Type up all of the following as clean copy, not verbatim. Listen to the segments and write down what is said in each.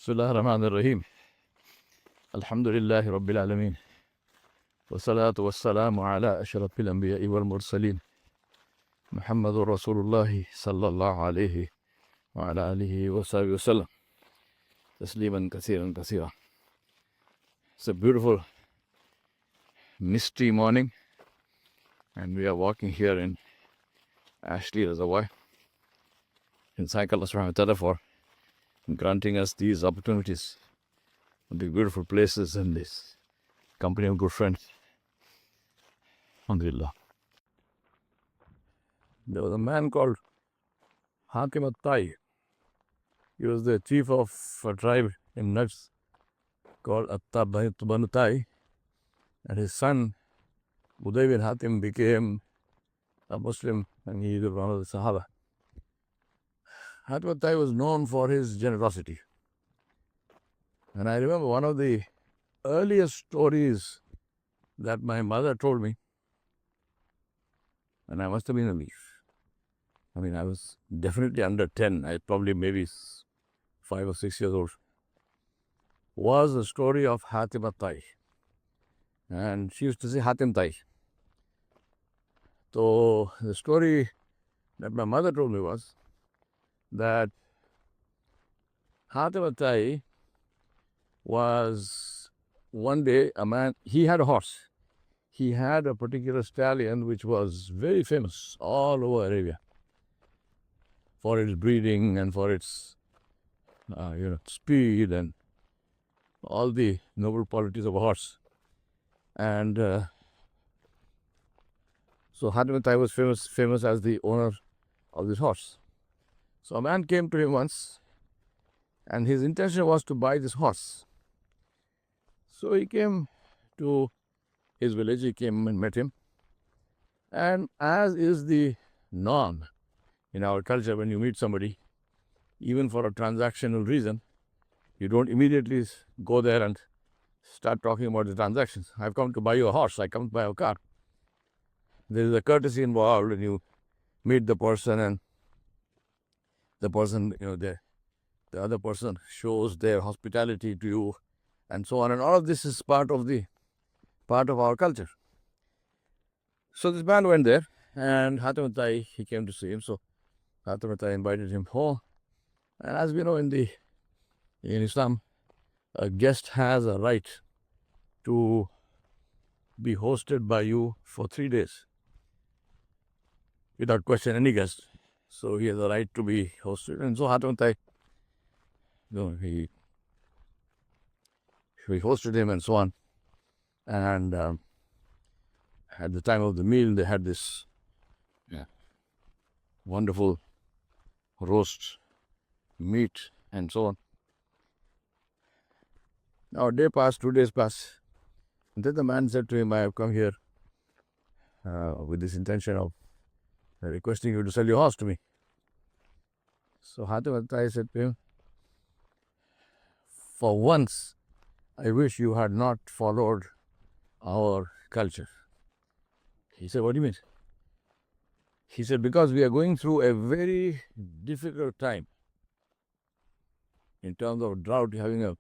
بسم الله الرحمن الرحيم. الحمد لله رب العالمين، والصلاة والسلام على أشرف الأنبياء والمرسلين، محمد رسول الله صلى الله عليه وعلى آله وصحبه وسلم تسليما كثيرا كثيرا. It's a beautiful misty morning, and we are walking here in Ashley Reservoir. And thank Allah subhanahu wa ta'ala for granting us these opportunities, the beautiful places and this company of good friends. Alhamdulillah. There was a man called Hakim al-Tai. He was the chief of a tribe in Najd called Banu Tai, and his son Uday bin Hatim became a Muslim, and he was one of the Sahaba. Hatim al-Tai was known for his generosity. And I remember one of the earliest stories that my mother told me, and I must have been I was definitely under 10, I probably maybe 5 or 6 years old, was the story of Hatim al-Tai. And she used to say Hatim Tai. So the story that my mother told me was that Hatim al-Tai was one day a man, he had a horse. He had a particular stallion which was very famous all over Arabia for its breeding and for its speed and all the noble qualities of a horse. And so Hatim al-Tai was famous as the owner of this horse. So a man came to him once, and his intention was to buy this horse. So he came to his village, he came and met him. And as is the norm in our culture, when you meet somebody, even for a transactional reason, you don't immediately go there and start talking about the transactions. I've come to buy you a horse, I come to buy a car. There is a courtesy involved when you meet the person, and the person, the other person shows their hospitality to you, and so on. And all of this is part of our culture. So this man went there, and Hatim al-Tai, he came to see him. So Hatim al-Tai invited him home. And as we know, in Islam, a guest has a right to be hosted by you for 3 days. Without question, any guest. So he has a right to be hosted. And so Hatim al-Tai, he hosted him and so on. And at the time of the meal, they had this wonderful roast meat and so on. Now a day passed, 2 days passed. And then the man said to him, I have come here with this intention of requesting you to sell your horse to me. So Hatim al-Tai said to him, for once, I wish you had not followed our culture. He said, what do you mean? He said, because we are going through a very difficult time in terms of drought, having a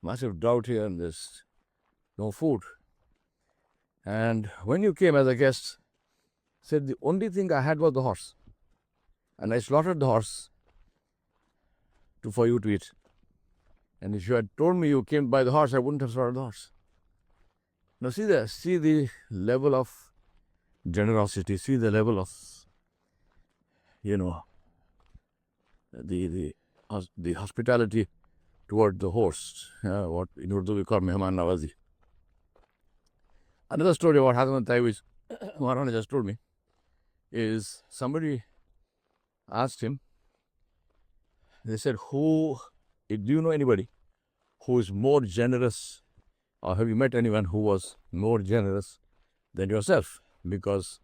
massive drought here, and there's no food. And when you came as a guest, said the only thing I had was the horse, and I slaughtered the horse for you to eat. And if you had told me you came by the horse, I wouldn't have slaughtered the horse. Now see the level of generosity, see the level of the hospitality toward the horse, what in Urdu we call mehman nawazi. Another story about Hatim al-Tai, which Marwan just told me, is somebody asked him, they said, do you know anybody who is more generous, or have you met anyone who was more generous than yourself? Because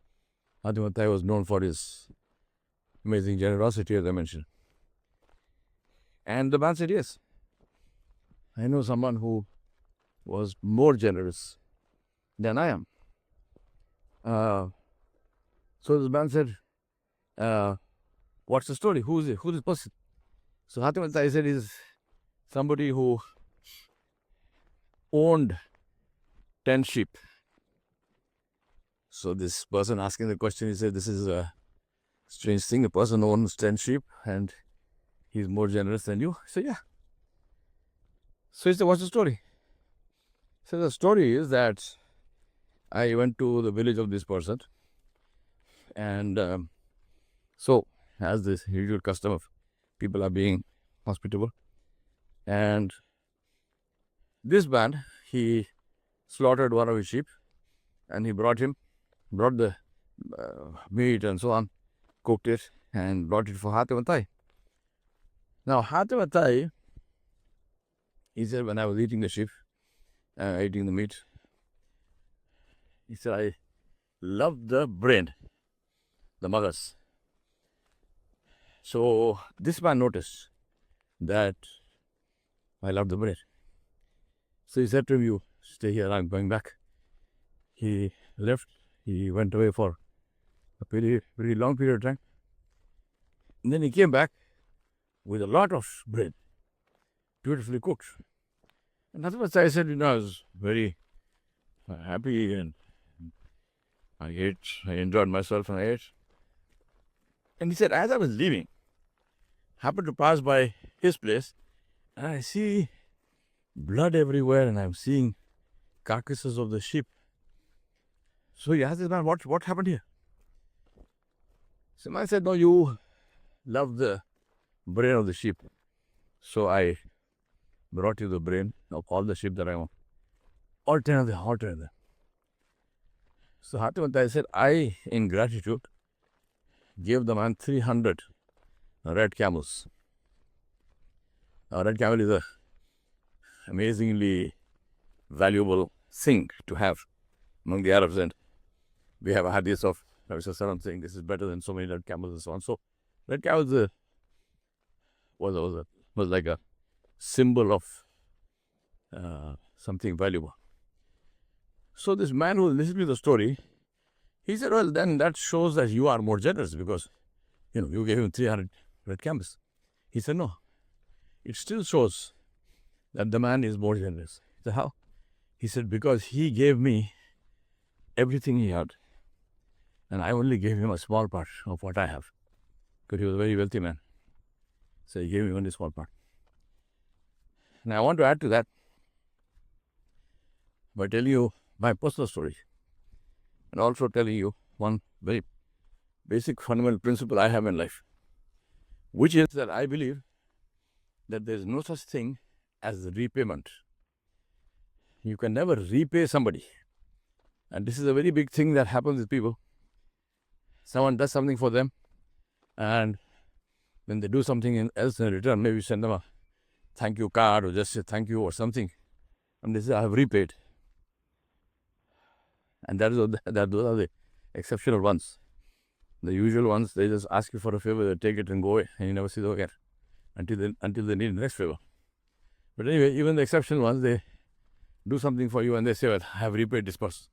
Hatim al-Tai was known for his amazing generosity, as I mentioned. And the man said, yes, I know someone who was more generous than I am. So the man said, what's the story? Who's this person? So Hatim al-Tai said, he's somebody who owned 10 sheep. So this person asking the question, he said, this is a strange thing. A person owns 10 sheep and he's more generous than you. So yeah. So he said, what's the story? So the story is that I went to the village of this person, and so as this usual custom of people are being hospitable, and this man, he slaughtered one of his sheep, and he brought the meat and so on, cooked it, and brought it for Hatem and Tai. Now Hatem and Tai, he said, when I was eating the sheep, eating the meat, he said, I love the brain, the magas. So this man noticed that I love the brain. So he said to him, you stay here, I'm going back. He left, he went away for a very, very long period of time. And then he came back with a lot of bread, beautifully cooked. And afterwards I said, I was very happy and I ate, I enjoyed myself and I ate. And he said, as I was leaving, happened to pass by his place, and I see blood everywhere and I'm seeing carcasses of the sheep. So he asked this man, what happened here? So man said, no, you love the brain of the sheep. So I brought you the brain of all the sheep that I want. All 10 of them. So Hatem and Tai said, I, in gratitude, gave the man 300 red camels. Now, red camel is a amazingly valuable thing to have among the Arabs, and we have a hadith of Nabi Sallallahu Alaihi Wasallam saying this is better than so many red camels and so on. So red camel was like a symbol of something valuable. So this man who listened to the story, he said, well, then that shows that you are more generous because, you gave him 300 red camels. He said, no, it still shows that the man is more generous. He said, how? He said, because he gave me everything he had, and I only gave him a small part of what I have, because he was a very wealthy man. So he gave me only a small part. And I want to add to that by telling you my personal story, and also telling you one very basic fundamental principle I have in life, which is that I believe that there is no such thing as repayment. You can never repay somebody. And this is a very big thing that happens with people. Someone does something for them, and when they do something else in return, maybe send them a thank you card or just say thank you or something, and they say, I have repaid. And those are the exceptional ones. The usual ones, they just ask you for a favor, they take it and go away, and you never see them again until they need the next favor. But anyway, even the exceptional ones, they do something for you and they say, well, I have repaid this person.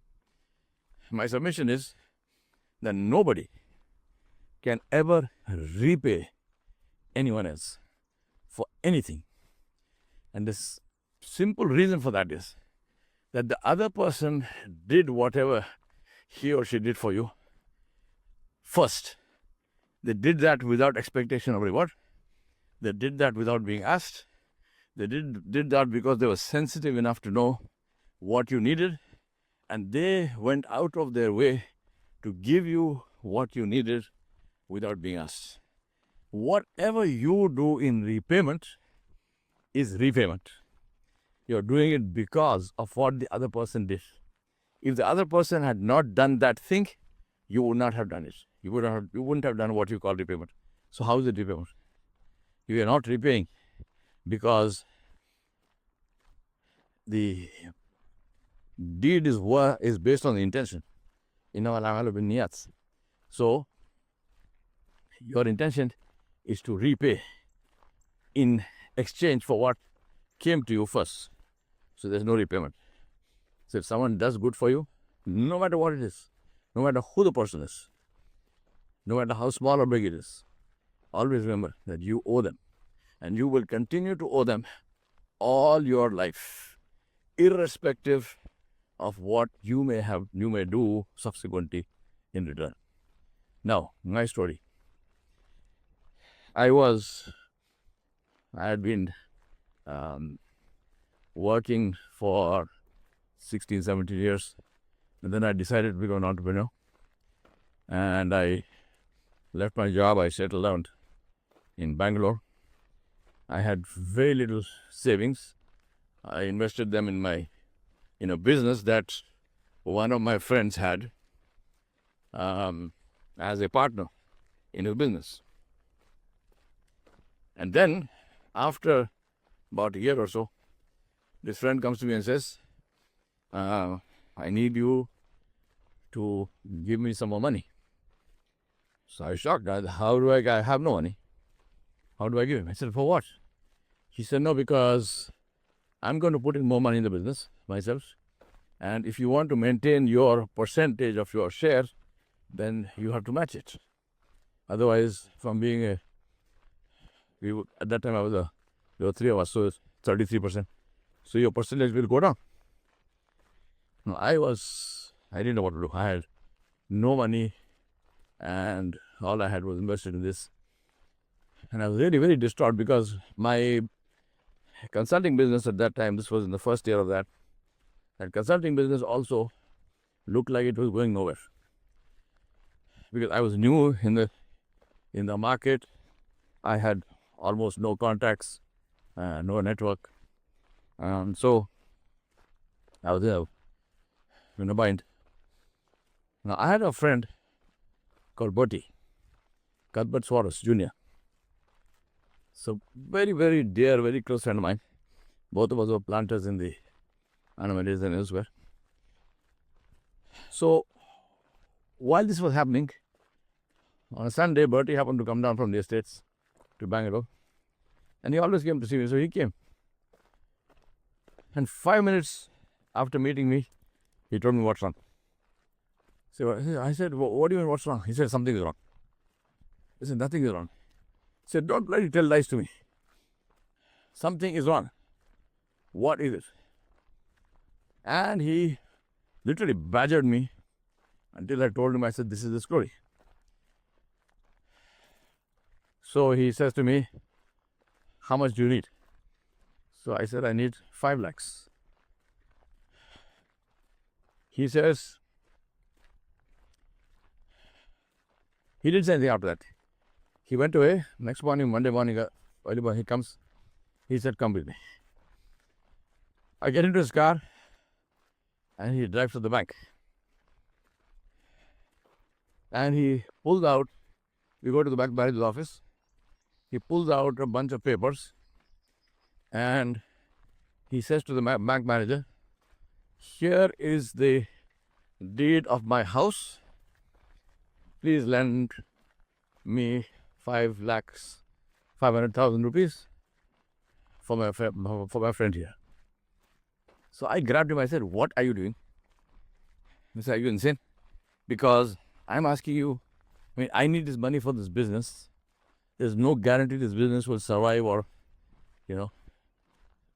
My submission is that nobody can ever repay anyone else for anything. And the simple reason for that is that the other person did whatever he or she did for you first. They did that without expectation of reward. They did that without being asked. They did that because they were sensitive enough to know what you needed, and they went out of their way to give you what you needed without being asked. Whatever you do in repayment is repayment. You're doing it because of what the other person did. If the other person had not done that thing, you would not have done it. You wouldn't have done what you call repayment. So how is it repayment? You are not repaying because the deed is based on the intention. So your intention is to repay in exchange for what came to you first. So there's no repayment. So if someone does good for you, no matter what it is, no matter who the person is, no matter how small or big it is, always remember that you owe them, and you will continue to owe them all your life, irrespective of what you may do subsequently in return. Now, my story. I had been working for 16, 17 years, and then I decided to become an entrepreneur. And I left my job. I settled down in Bangalore. I had very little savings. I invested them in a business that one of my friends had as a partner in his business. And then, after about a year or so, this friend comes to me and says, I need you to give me some more money. So I was shocked. How do I have no money? How do I give him? I said, for what? He said, no, because I'm going to put in more money in the business myself. And if you want to maintain your percentage of your share, then you have to match it. Otherwise, from being at that time there were three of us, so it's 33%. So your percentage will go down. Now, I didn't know what to do. I had no money, and all I had was invested in this. And I was really very distraught because my consulting business at that time, this was in the first year of that consulting business also looked like it was going nowhere. Because I was new in the market. I had almost no contacts, no network. So I was in a bind. Now, I had a friend called Bertie, Cuthbert Swaros Jr. So very, very dear, very close friend of mine. Both of us were planters in the Anamades and elsewhere. So while this was happening, on a Sunday, Bertie happened to come down from the estates to Bangalore. And he always came to see me, so he came. And 5 minutes after meeting me, he told me what's wrong. So I said, what do you mean what's wrong? He said, something is wrong. I said, nothing is wrong. He said, don't bloody tell lies to me. Something is wrong. What is it? And he literally badgered me until I told him, I said, this is the story. So he says to me, how much do you need? So I said, I need 5 lakhs. He says, he didn't say anything after that. He went away. Next morning, Monday morning, early morning, he comes. He said, come with me. I get into his car and he drives to the bank. And he pulls out, we go to the bank manager's office. He pulls out a bunch of papers and he says to the bank manager, here is the deed of my house. Please lend me 5 lakhs, 500,000 rupees for my friend here. So I grabbed him. I said, what are you doing? He said, are you insane? Because I'm asking you, I need this money for this business. There's no guarantee this business will survive or,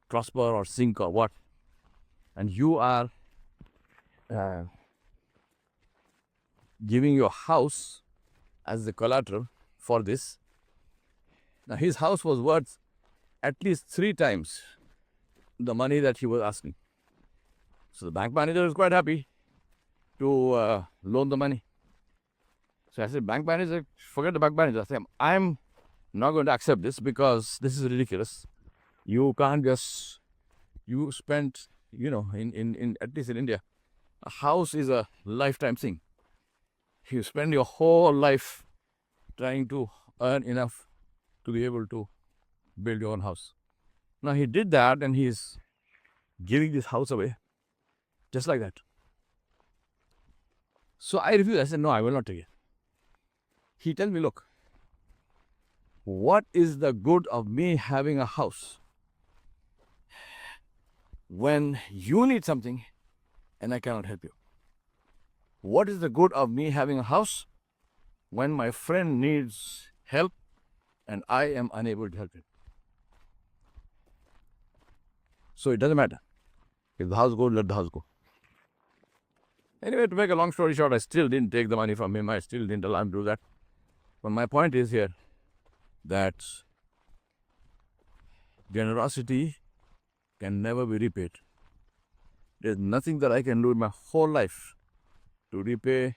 prosper or sink or what. And you are giving your house as the collateral for this. Now, his house was worth at least 3 times the money that he was asking. So the bank manager is quite happy to loan the money. So I said, bank manager, forget the bank manager. I said, I'm not going to accept this because this is ridiculous. You can't just, you spent, in at least in India, a house is a lifetime thing. You spend your whole life trying to earn enough to be able to build your own house. Now he did that and he's giving this house away just like that. So I refused. I said, no, I will not take it. He tells me, look, what is the good of me having a house when you need something and I cannot help you? What is the good of me having a house when my friend needs help and I am unable to help him? So it doesn't matter. If the house goes, let the house go. Anyway, to make a long story short, I still didn't take the money from him. I still didn't allow him to do that. But my point is here that generosity can never be repaid. There's nothing that I can do in my whole life to repay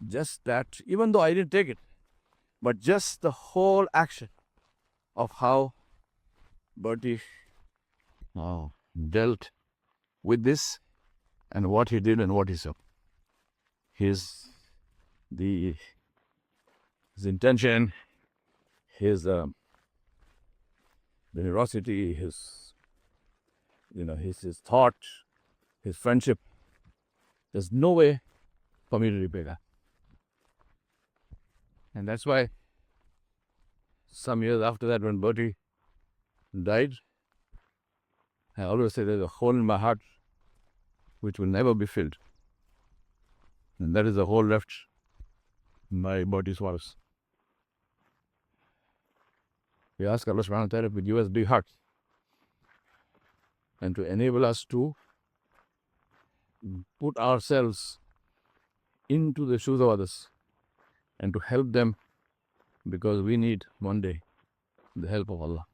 just that, even though I didn't take it, but just the whole action of how Bertie dealt with this and what he did and what he saw. His intention, his generosity, his thought, his friendship. There's no way for me to repay that. And that's why some years after that, when Bertie died, I always say there's a hole in my heart which will never be filled. And that is the hole left by Bertie Suarez. We ask Allah subhanahu wa ta'ala to give us big hearts and to enable us to put ourselves into the shoes of others and to help them, because we need one day the help of Allah.